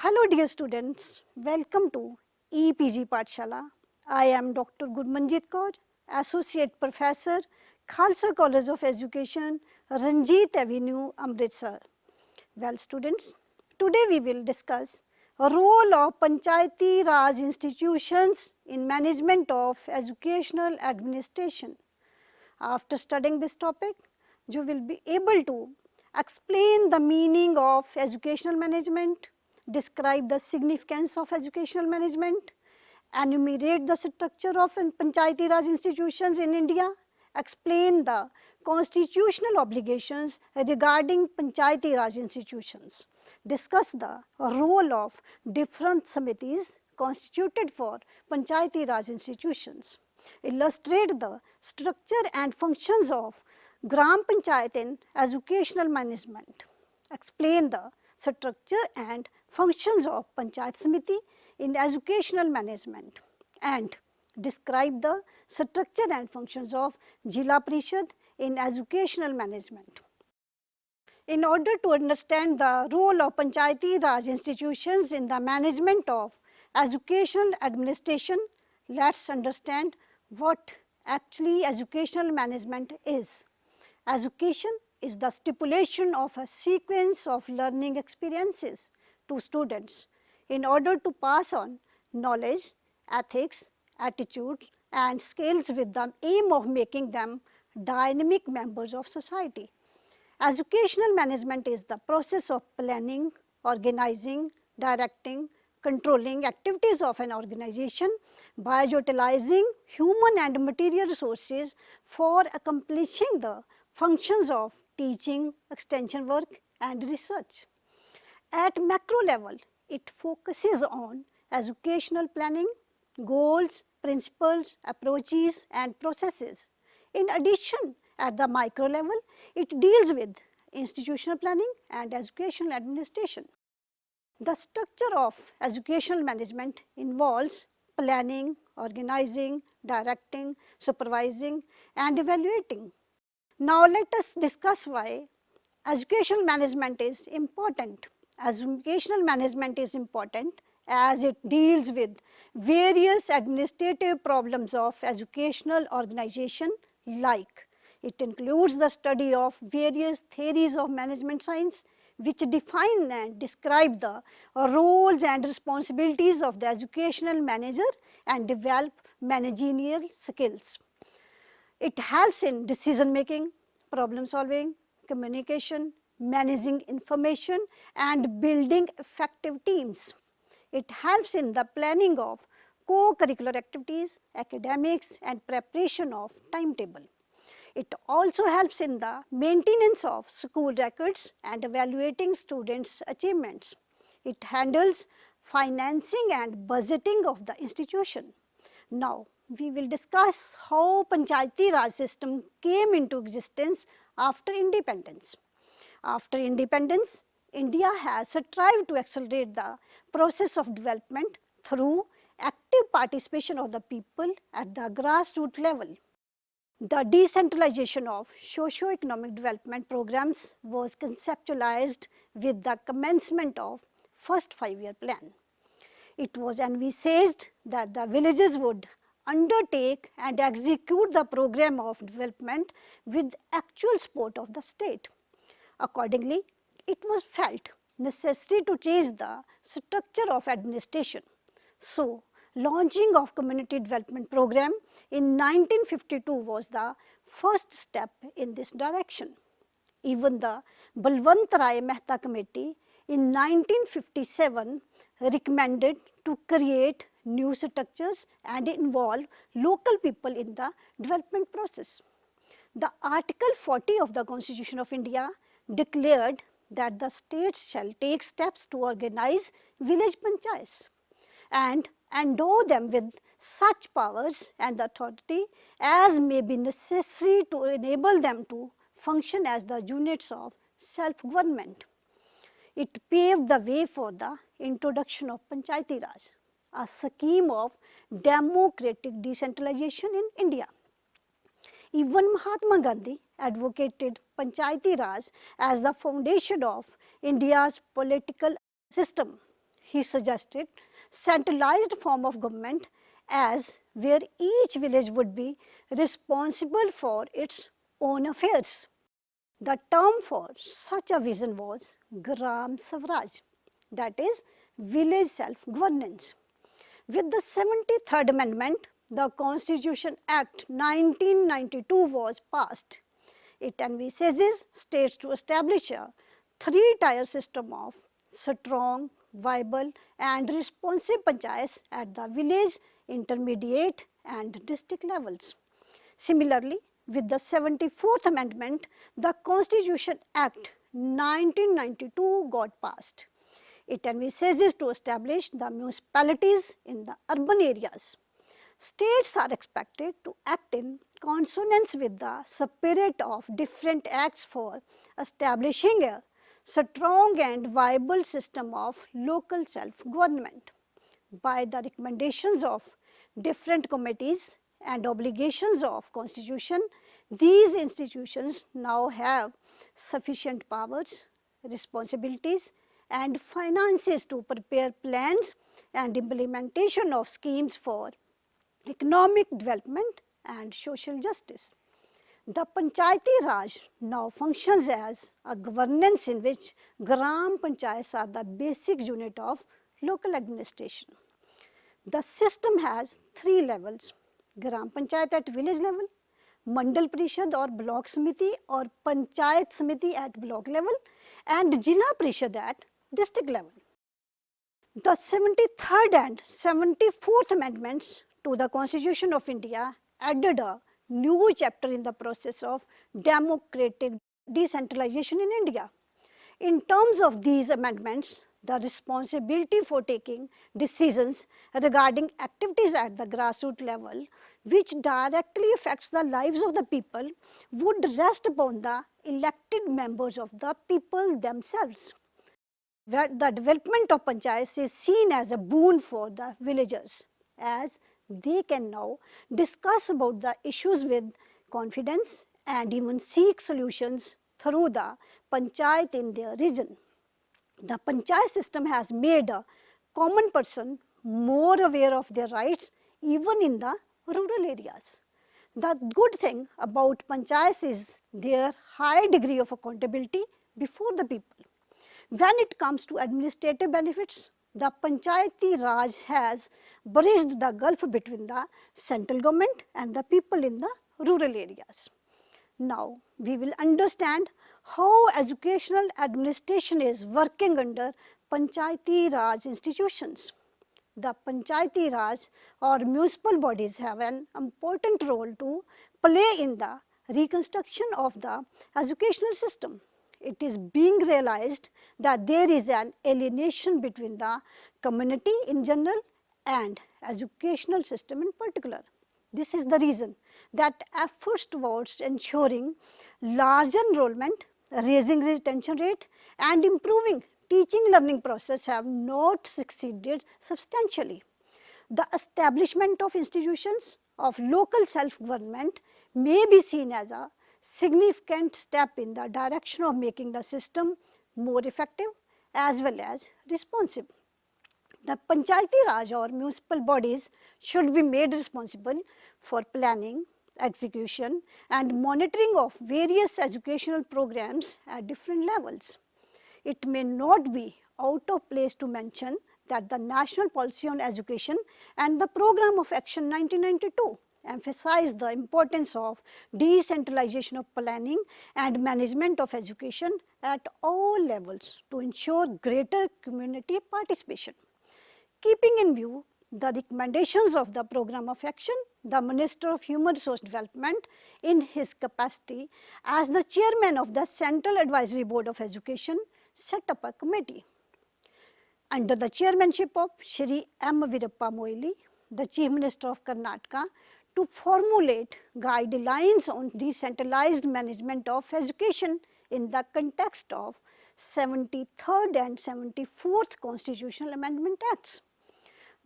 Hello dear students, welcome to EPG Pathshala. I am Dr. Gurmanjit Kaur, Associate Professor, Khalsa College of Education, Ranjit Avenue, Amritsar. Well students, today we will discuss a role of Panchayati Raj institutions in management of educational administration. After studying this topic, you will be able to explain the meaning of educational management, describe the significance of educational management, enumerate the structure of Panchayati Raj institutions in India, explain the constitutional obligations regarding Panchayati Raj institutions, discuss the role of different samitis constituted for Panchayati Raj institutions, illustrate the structure and functions of Gram Panchayat in educational management, explain the structure and functions of Panchayat Samiti in educational management, and describe the structure and functions of Jila Parishad in educational management. In order to understand the role of Panchayati Raj institutions in the management of educational administration, let's understand what actually educational management is. Education is the stipulation of a sequence of learning experiences to students in order to pass on knowledge, ethics, attitudes and skills with the aim of making them dynamic members of society. Educational management is the process of planning, organizing, directing, controlling activities of an organization by utilizing human and material resources for accomplishing the functions of teaching, extension work and research. At macro level, it focuses on educational planning, goals, principles, approaches and processes. In addition, at the micro level, it deals with institutional planning and educational administration. The structure of educational management involves planning, organizing, directing, supervising and evaluating. Now let us discuss why educational management is important. Educational management is important as it deals with various administrative problems of educational organization, like it includes the study of various theories of management science which define and describe the roles and responsibilities of the educational manager and develop managerial skills. It helps in decision making, problem solving, communication, managing information and building effective teams. It helps in the planning of co-curricular activities, academics and preparation of timetable. It also helps in the maintenance of school records and evaluating students' achievements. It handles financing and budgeting of the institution. Now, we will discuss how Panchayati Raj system came into existence after independence. After independence, India has strived to accelerate the process of development through active participation of the people at the grassroots level. The decentralization of socio-economic development programs was conceptualized with the commencement of first 5-year plan. It was envisaged that the villages would undertake and execute the program of development with actual support of the state. Accordingly, it was felt necessary to change the structure of administration. So, launching of community development program in 1952 was the first step in this direction. Even the Balwant Rai Mehta Committee in 1957 recommended to create new structures and involve local people in the development process. The Article 40 of the Constitution of India declared that the states shall take steps to organize village panchayats and endow them with such powers and authority as may be necessary to enable them to function as the units of self-government. It paved the way for the introduction of Panchayati Raj, a scheme of democratic decentralization in India. Even Mahatma Gandhi advocated Panchayati Raj as the foundation of India's political system. he suggested centralized form of government as where each village would be responsible for its own affairs. The term for such a vision was Gram Swaraj, that is, village self-governance. With the 73rd Amendment, the Constitution Act 1992 was passed. It envisages states to establish a three-tier system of strong, viable and responsive panchayats at the village, intermediate and district levels. Similarly, with the 74th Amendment, the Constitution Act 1992 got passed. It envisages to establish the municipalities in the urban areas. States are expected to act in consonance with the spirit of different acts for establishing a strong and viable system of local self-government. By the recommendations of different committees and obligations of Constitution, these institutions now have sufficient powers, responsibilities and finances to prepare plans and implementation of schemes for economic development and social justice. The Panchayati Raj now functions as a governance in which Gram Panchayats are the basic unit of local administration. The system has three levels: Gram Panchayat at village level, Mandal Parishad or Block Samiti or Panchayat Samiti at block level, and Jila Parishad at district level. The 73rd and 74th Amendments to the Constitution of India added a new chapter in the process of democratic decentralization in India. In terms of these amendments, the responsibility for taking decisions regarding activities at the grassroots level, which directly affects the lives of the people, would rest upon the elected members of the people themselves. Where the development of panchayats is seen as a boon for the villagers, as they can now discuss about the issues with confidence and even seek solutions through the panchayat in their region. The panchayat system has made a common person more aware of their rights even in the rural areas. The good thing about panchayats is their high degree of accountability before the people. When it comes to administrative benefits, the Panchayati Raj has bridged the gulf between the central government and the people in the rural areas. Now, we will understand how educational administration is working under Panchayati Raj institutions. The Panchayati Raj or municipal bodies have an important role to play in the reconstruction of the educational system. It is being realized that there is an alienation between the community in general and educational system in particular. This is the reason that efforts towards ensuring large enrollment, raising retention rate and improving teaching learning process have not succeeded substantially. The establishment of institutions of local self-government may be seen as a significant step in the direction of making the system more effective as well as responsive. The Panchayati Raj or municipal bodies should be made responsible for planning, execution and monitoring of various educational programs at different levels. It may not be out of place to mention that the National Policy on Education and the Program of Action 1992 emphasize the importance of decentralization of planning and management of education at all levels to ensure greater community participation. Keeping in view the recommendations of the Program of Action, the Minister of Human Resource Development, in his capacity as the chairman of the Central Advisory Board of Education, set up a committee under the chairmanship of Shri M. Virappa Moili, the Chief Minister of Karnataka, to formulate guidelines on decentralized management of education in the context of 73rd and 74th Constitutional Amendment Acts.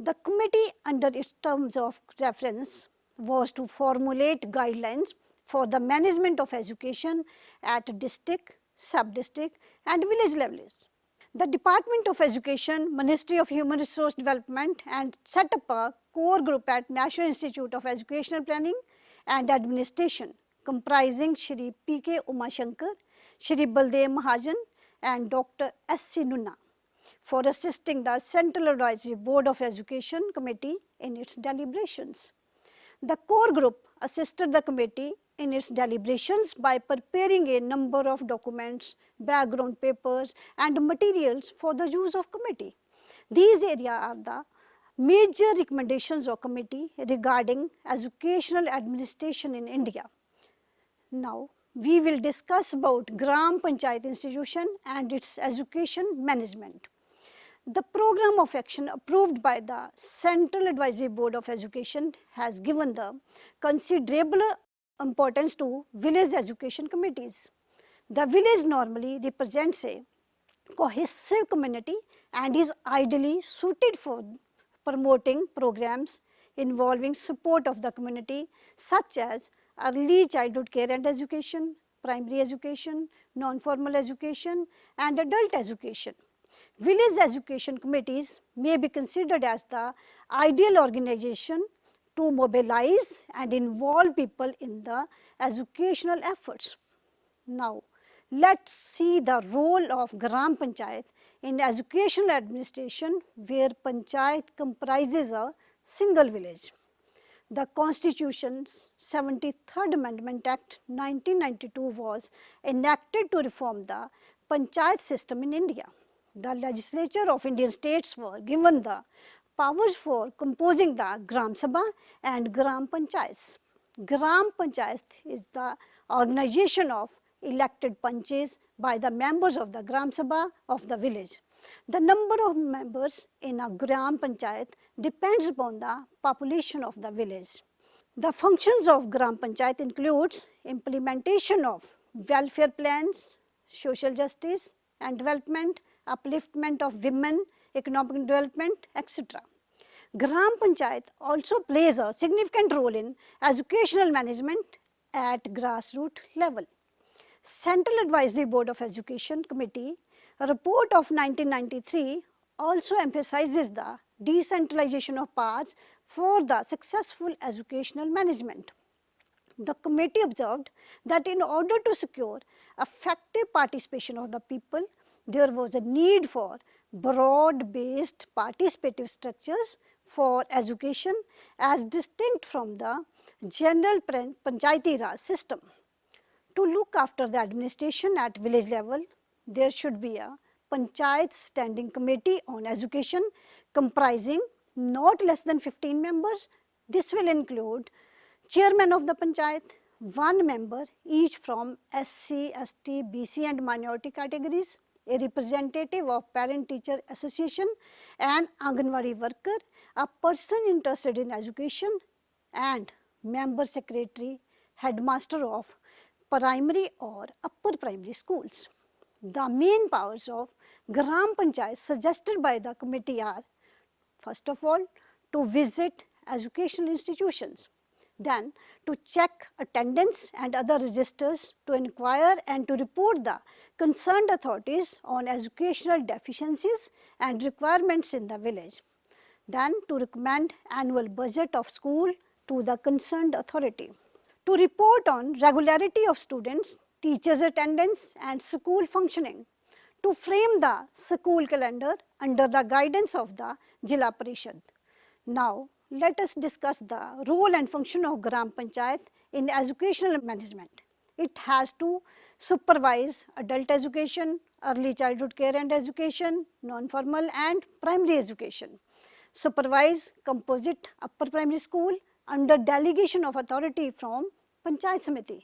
The committee, under its terms of reference, was to formulate guidelines for the management of education at district, sub-district and village levels. The Department of Education, Ministry of Human Resource Development and set up a core group at National Institute of Educational Planning and Administration comprising Shri P.K. Umashankar, Shri Baldev Mahajan and Dr. S.C. Nunna for assisting the Central Advisory Board of Education Committee in its deliberations. The core group assisted the committee in its deliberations by preparing a number of documents, background papers and materials for the use of committee. These areas are the major recommendations of committee regarding educational administration in India. Now, we will discuss about Gram Panchayat institution and its education management. The program of action approved by the Central Advisory Board of Education has given the considerable importance to village education committees. The village normally represents a cohesive community and is ideally suited for promoting programs involving support of the community such as early childhood care and education, primary education, non-formal education and adult education. Village education committees may be considered as the ideal organization to mobilize and involve people in the educational efforts. Now, let's see the role of Gram Panchayat in educational administration where Panchayat comprises a single village. The Constitution's 73rd Amendment Act 1992 was enacted to reform the Panchayat system in India. The legislature of Indian states were given the powers for composing the Gram Sabha and Gram Panchayats. Gram Panchayat is the organization of elected panches by the members of the Gram Sabha of the village. The number of members in a Gram Panchayat depends upon the population of the village. The functions of Gram Panchayat includes implementation of welfare plans, social justice and development, upliftment of women, economic development, etc. Gram Panchayat also plays a significant role in educational management at grassroots level. Central Advisory Board of Education Committee, a report of 1993 also emphasizes the decentralization of powers for the successful educational management. The committee observed that in order to secure effective participation of the people, there was a need for broad-based participative structures for education as distinct from the general Panchayati Raj system. To look after the administration at village level, there should be a Panchayat Standing Committee on Education comprising not less than 15 members. This will include chairman of the Panchayat, one member each from SC, ST, BC and minority categories, a representative of parent-teacher association, an Anganwadi worker, a person interested in education and member secretary, headmaster of primary or upper primary schools. The main powers of Gram Panchayat suggested by the committee are, first of all, to visit educational institutions, then to check attendance and other registers, to inquire and to report the concerned authorities on educational deficiencies and requirements in the village, then to recommend annual budget of school to the concerned authority, to report on regularity of students, teachers' attendance and school functioning, to frame the school calendar under the guidance of the Jila Parishad. Now, let us discuss the role and function of Gram Panchayat in educational management. It has to supervise adult education, early childhood care and education, non-formal and primary education, supervise composite upper primary school under delegation of authority from Panchayat Samiti,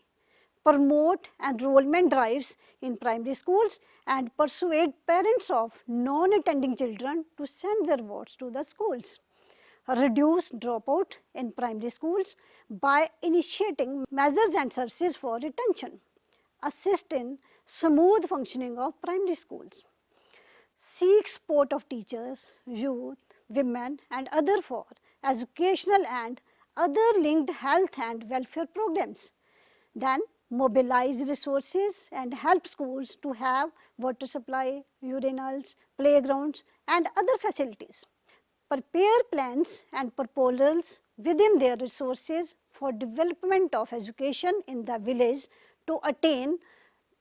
promote enrollment drives in primary schools and persuade parents of non-attending children to send their votes to the schools, reduce dropout in primary schools by initiating measures and services for retention, assist in smooth functioning of primary schools, seek support of teachers, youth, women and other for educational and other linked health and welfare programs, then mobilize resources and help schools to have water supply, urinals, playgrounds and other facilities. Prepare plans and proposals within their resources for development of education in the village to attain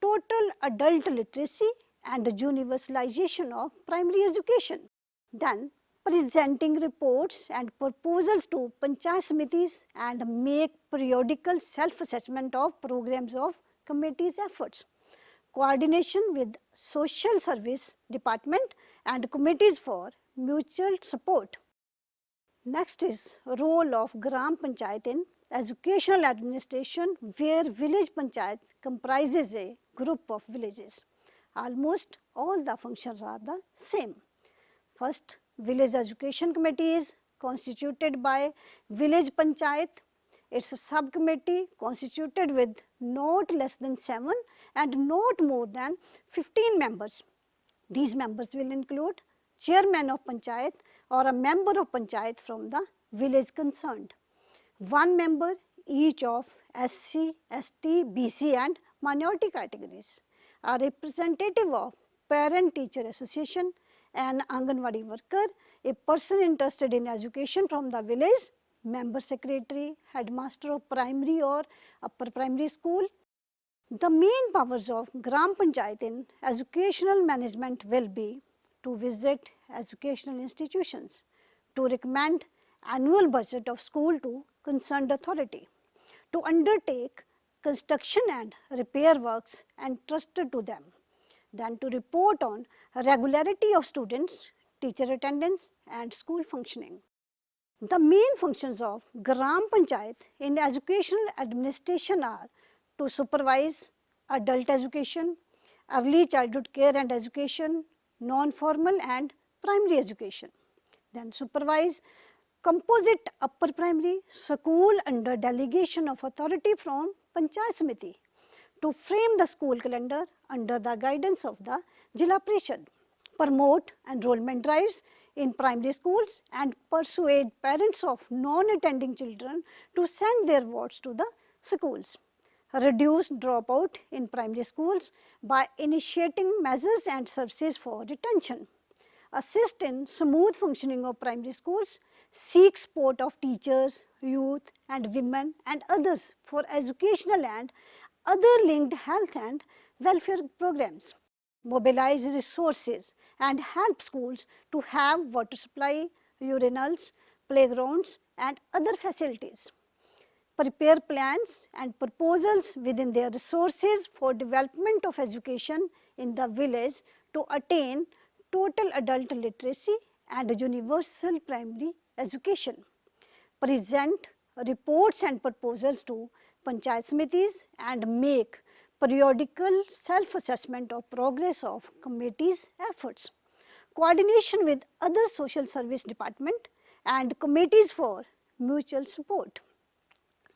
total adult literacy and universalization of primary education. Then presenting reports and proposals to Panchayat Samitis and make periodical self-assessment of programs of committee's efforts. Coordination with social service department and committees for mutual support. Next is role of Gram Panchayat in educational administration, where village panchayat comprises a group of villages. Almost all the functions are the same. First, village education committee is constituted by village panchayat. It's a subcommittee constituted with not less than 7 and not more than 15 members. These members will include chairman of panchayat or a member of panchayat from the village concerned. One member each of SC, ST, BC and minority categories. A representative of parent teacher association, an Anganwadi worker, a person interested in education from the village, member secretary, headmaster of primary or upper primary school. The main powers of Gram Panchayat in educational management will be to visit educational institutions, to recommend annual budget of school to concerned authority, to undertake construction and repair works entrusted to them, then to report on regularity of students, teacher attendance and school functioning. The main functions of Gram Panchayat in educational administration are to supervise adult education, early childhood care and education, non-formal and primary education. Then supervise composite upper primary school under delegation of authority from Panchayat Samiti, to frame the school calendar under the guidance of the Jila Parishad, promote enrollment drives in primary schools and persuade parents of non-attending children to send their wards to the schools. Reduce dropout in primary schools by initiating measures and services for retention. Assist in smooth functioning of primary schools, seek support of teachers, youth and women and others for educational and other linked health and welfare programs. Mobilize resources and help schools to have water supply, urinals, playgrounds and other facilities. Prepare plans and proposals within their resources for development of education in the village to attain total adult literacy and universal primary education. Present reports and proposals to Panchayat Samitis and make periodical self-assessment of progress of committee's efforts. Coordination with other social service department and committees for mutual support.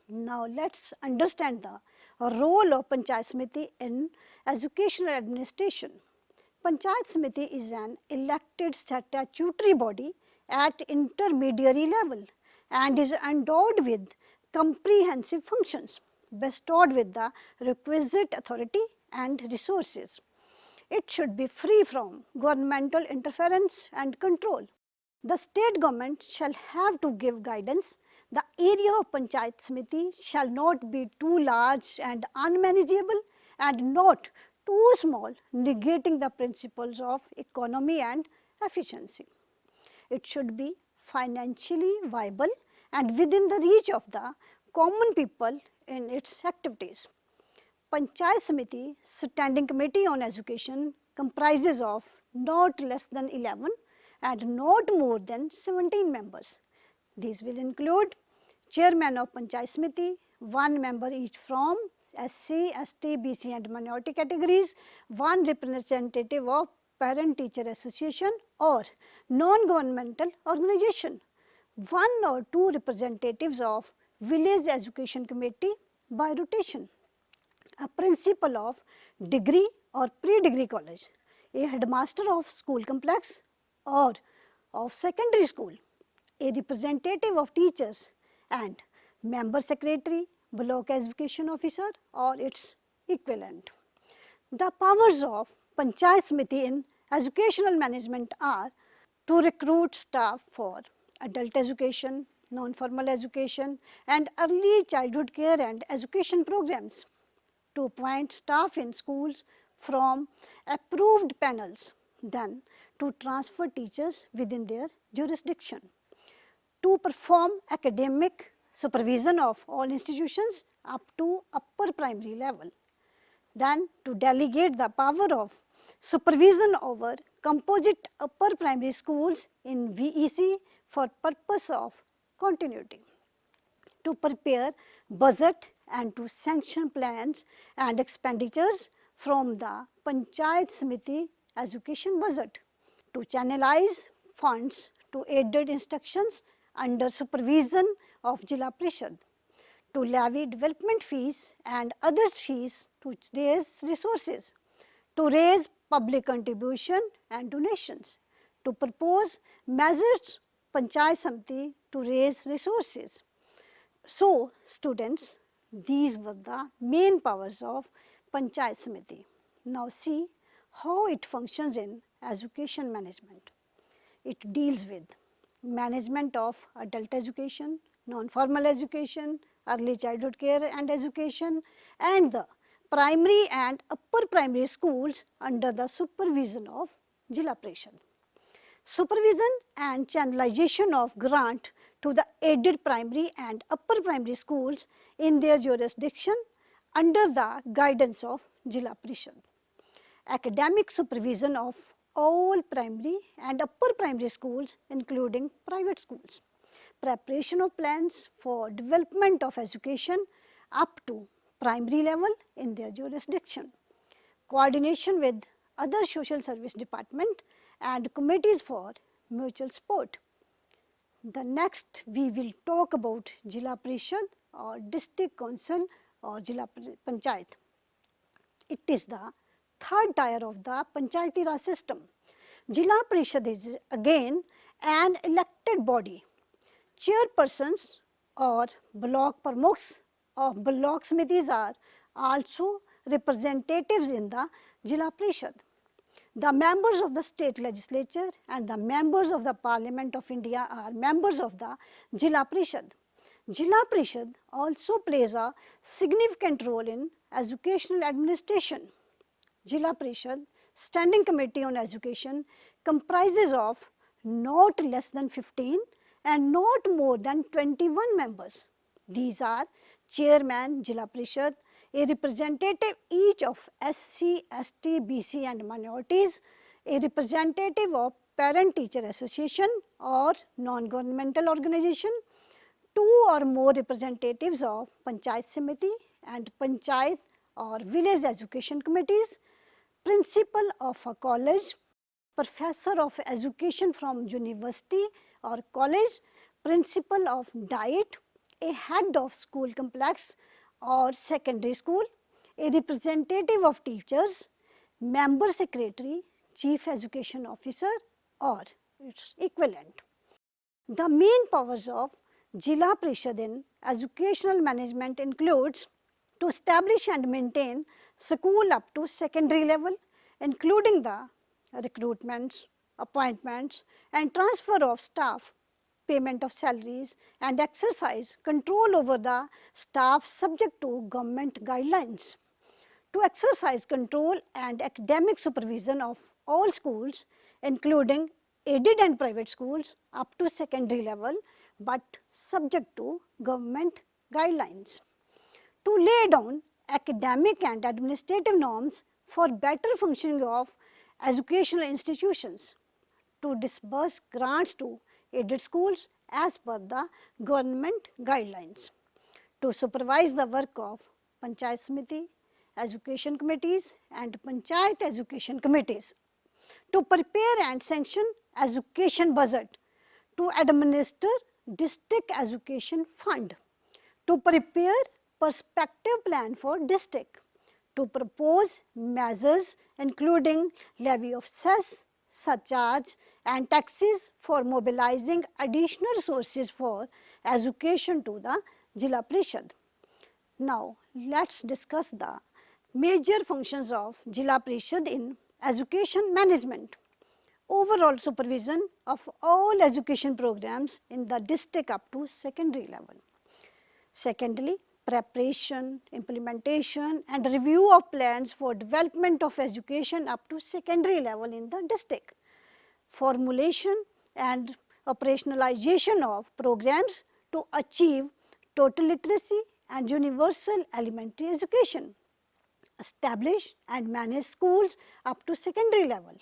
Now let's understand the role of Panchayat Samiti in educational administration. Panchayat Samiti is an elected statutory body at intermediary level and is endowed with comprehensive functions, bestowed with the requisite authority and resources. It should be free from governmental interference and control. The state government shall have to give guidance. The area of Panchayat Samiti shall not be too large and unmanageable and not too small, negating the principles of economy and efficiency. It should be financially viable and within the reach of the common people in its activities. Panchayat Samiti Standing Committee on Education comprises of not less than 11 and not more than 17 members. These will include chairman of Panchayat Samiti, one member each from SC, ST, BC and minority categories, one representative of parent teacher association or non-governmental organization, one or two representatives of village education committee by rotation, a principal of degree or pre-degree college, a headmaster of school complex or of secondary school, a representative of teachers and member secretary, block education officer or its equivalent. The powers of Panchayat Samiti in educational management are to recruit staff for adult education, non-formal education and early childhood care and education programs, to appoint staff in schools from approved panels, then to transfer teachers within their jurisdiction, to perform academic supervision of all institutions up to upper primary level, then to delegate the power of supervision over composite upper primary schools in VEC for purpose of continuity, to prepare budget and to sanction plans and expenditures from the Panchayat Samiti education budget, to channelize funds to aided instructions under supervision of Jila Parishad, to levy development fees and other fees to raise resources, to raise public contribution and donations, to propose measures Panchayat Samiti to raise resources. So, students, these were the main powers of Panchayat Samiti. Now see how it functions in education management. It deals with management of adult education, non-formal education, early childhood care and education, and the primary and upper primary schools under the supervision of Jila Parishad. Supervision and channelization of grant to the aided primary and upper primary schools in their jurisdiction under the guidance of Jila Parishad. Academic supervision of all primary and upper primary schools including private schools. Preparation of plans for development of education up to primary level in their jurisdiction. Coordination with other social service department and committees for mutual support. The next we will talk about Jila Parishad or District Council or Jila Panchayat. It is the third tier of the Panchayati Raj system. Jila Parishad is again an elected body. Chairpersons or block pramukhs of block samitis are also representatives in the Jila Parishad. The members of the state legislature and the members of the Parliament of India are members of the Jila Parishad. Jila Parishad also plays a significant role in educational administration. Jila Parishad Standing Committee on Education comprises of not less than 15 and not more than 21 members. These are Chairman Jila Parishad, a representative each of SC, ST, BC and minorities, a representative of Parent Teacher Association or non-governmental organization, two or more representatives of Panchayat Samiti and Panchayat or village education committees, principal of a college, professor of education from university or college, principal of diet, a head of school complex or secondary school, a representative of teachers, member secretary, chief education officer or its equivalent. The main powers of Jila Parishad in educational management includes to establish and maintain school up to secondary level, including the recruitments, appointments and transfer of staff, payment of salaries and exercise control over the staff subject to government guidelines. To exercise control and academic supervision of all schools, including aided and private schools up to secondary level, but subject to government guidelines. To lay down academic and administrative norms for better functioning of educational institutions, to disburse grants to aided schools as per the government guidelines, to supervise the work of Panchayat Samiti, education committees and Panchayat education committees, to prepare and sanction education budget, to administer district education fund, to prepare perspective plan for district, to propose measures including levy of cess, surcharge and taxes for mobilizing additional resources for education to the Jila Parishad, Now, let's discuss the major functions of Jila Parishad in education management. Overall supervision of all education programs in the district up to secondary level. Secondly, preparation, implementation and review of plans for development of education up to secondary level in the district. Formulation and operationalization of programs to achieve total literacy and universal elementary education. Establish and manage schools up to secondary level.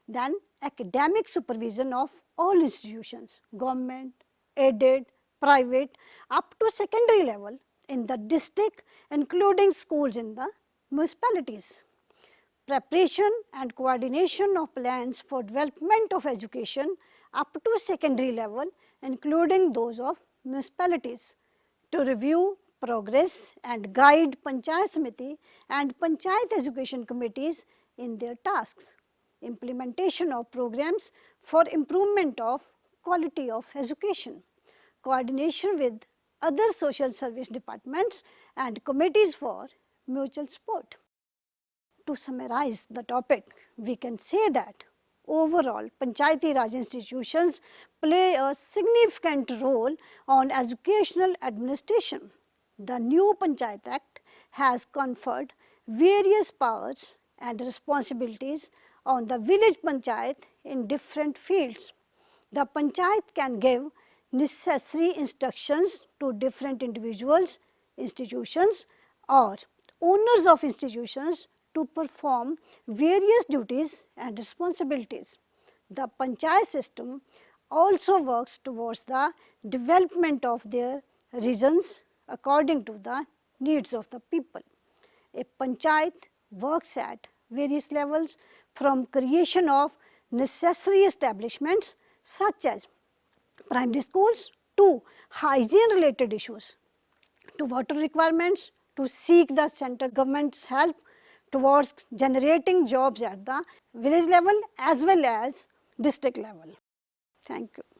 Then academic supervision of all institutions, government, aided, private, up to secondary level in the district, including schools in the municipalities. Preparation and coordination of plans for development of education up to secondary level, including those of municipalities, to review progress and guide Panchayat Samiti and Panchayat Education Committees in their tasks. Implementation of programs for improvement of quality of education. Coordination with other social service departments and committees for mutual support. To summarize the topic, we can say that overall Panchayati Raj institutions play a significant role on educational administration. The new Panchayat Act has conferred various powers and responsibilities on the village panchayat in different fields. The panchayat can give necessary instructions to different individuals, institutions or owners of institutions to perform various duties and responsibilities. The panchayat system also works towards the development of their regions according to the needs of the people. A panchayat works at various levels, from creation of necessary establishments such as primary schools to hygiene related issues, to water requirements, to seek the central government's help towards generating jobs at the village level as well as district level. Thank you.